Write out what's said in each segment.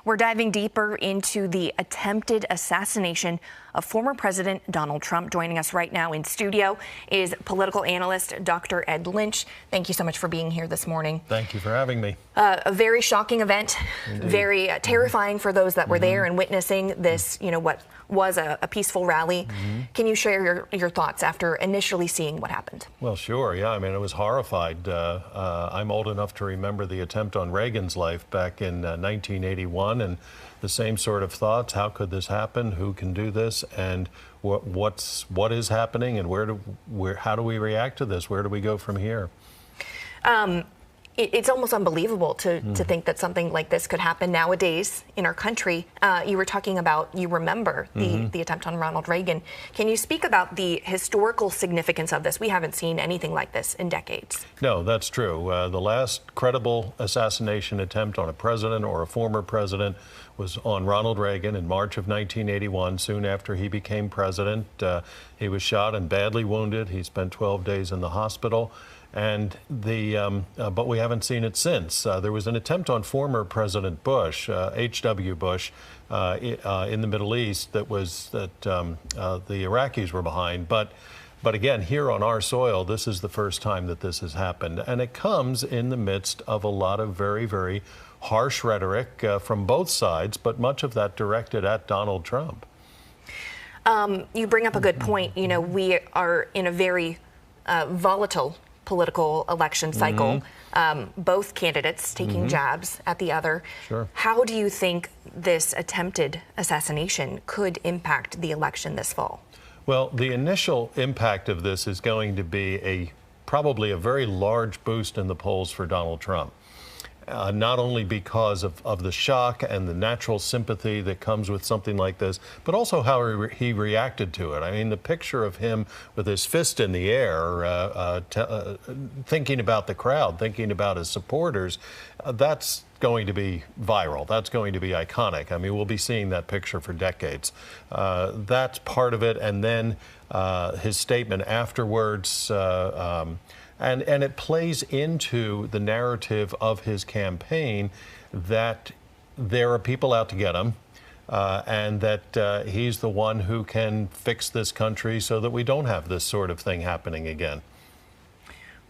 We're diving deeper into the attempted assassination of former President Donald Trump. Joining us right now in studio is political analyst Dr. Ed Lynch. Thank you so much for being here this morning. Thank you for having me. A very shocking event, Indeed. very terrifying for those that were there and witnessing this, what was a peaceful rally. Can you share your thoughts after initially seeing what happened? Well, sure. Yeah, I mean, I was horrified. I'm old enough to remember the attempt on Reagan's life back in 1981, and the same sort of thoughts. How could this happen? Who can do this? And what is happening? And how do we react to this? Where do we go from here? It's almost unbelievable to think that something like this could happen nowadays in our country. You were talking about, you remember the attempt on Ronald Reagan. Can you speak about the historical significance of this? We haven't seen anything like this in decades. No, that's true. The last credible assassination attempt on a president or a former president was on Ronald Reagan in March of 1981, soon after he became president. He was shot and badly wounded. He spent 12 days in the hospital. And but we haven't seen it since. There was an attempt on former President Bush, H.W. Bush, in the Middle East that the Iraqis were behind. But again, here on our soil, this is the first time that this has happened. And it comes in the midst of a lot of very, very harsh rhetoric from both sides, but much of that directed at Donald Trump. You bring up a good point. We are in a very volatile political election cycle, both candidates taking jabs at the other. Sure. How do you think this attempted assassination could impact the election this fall? Well, the initial impact of this is going to be probably a very large boost in the polls for Donald Trump. Not only because of the shock and the natural sympathy that comes with something like this, but also how he reacted to it. I mean, the picture of him with his fist in the air, thinking about the crowd, thinking about his supporters, that's going to be viral. That's going to be iconic. I mean, we'll be seeing that picture for decades. That's part of it. And then his statement afterwards, and it plays into the narrative of his campaign that there are people out to get him, and that he's the one who can fix this country so that we don't have this sort of thing happening again.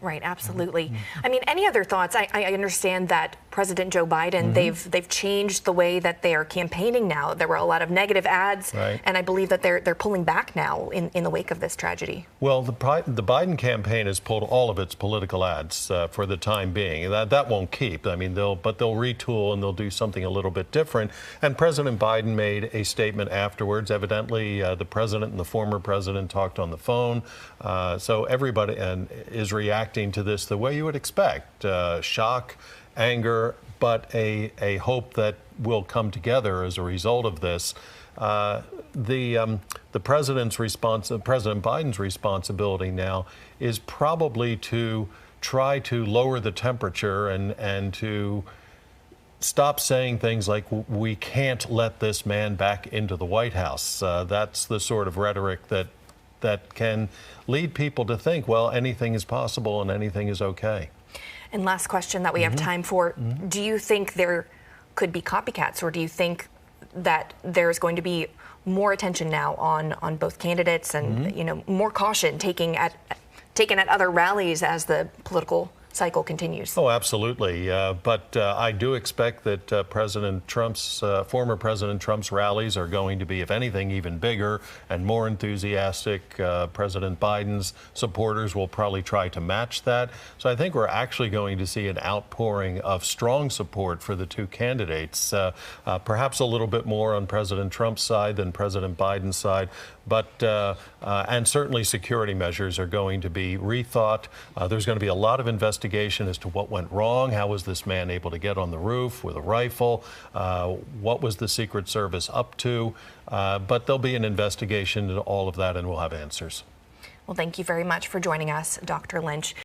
Right, absolutely. I mean, any other thoughts? I understand that President Joe Biden, they've changed the way that they are campaigning now. There were a lot of negative ads, and I believe that they're pulling back now in the wake of this tragedy. Well, the Biden campaign has pulled all of its political ads for the time being. That won't keep. I mean, they'll retool and they'll do something a little bit different. And President Biden made a statement afterwards. Evidently, the president and the former president talked on the phone. So everybody is reacting to this the way you would expect. Shock, anger, but a hope that will come together as a result of this. The president's response, President Biden's responsibility now is probably to try to lower the temperature and to stop saying things like, we can't let this man back into the White House. That's the sort of rhetoric that can lead people to think, well, anything is possible and anything is okay. And last question that we have time for, do you think there could be copycats, or do you think that there's going to be more attention now on both candidates and more caution taken at other rallies as the political cycle continues? Oh, absolutely. But I do expect that former President Trump's rallies are going to be, if anything, even bigger and more enthusiastic. President Biden's supporters will probably try to match that. So I think we're actually going to see an outpouring of strong support for the two candidates, perhaps a little bit more on President Trump's side than President Biden's side. But and certainly security measures are going to be rethought. There's going to be a lot of investigation as to what went wrong. How was this man able to get on the roof with a rifle? What was the Secret Service up to? But there'll be an investigation into all of that, and we'll have answers. Well, thank you very much for joining us, Dr. Lynch.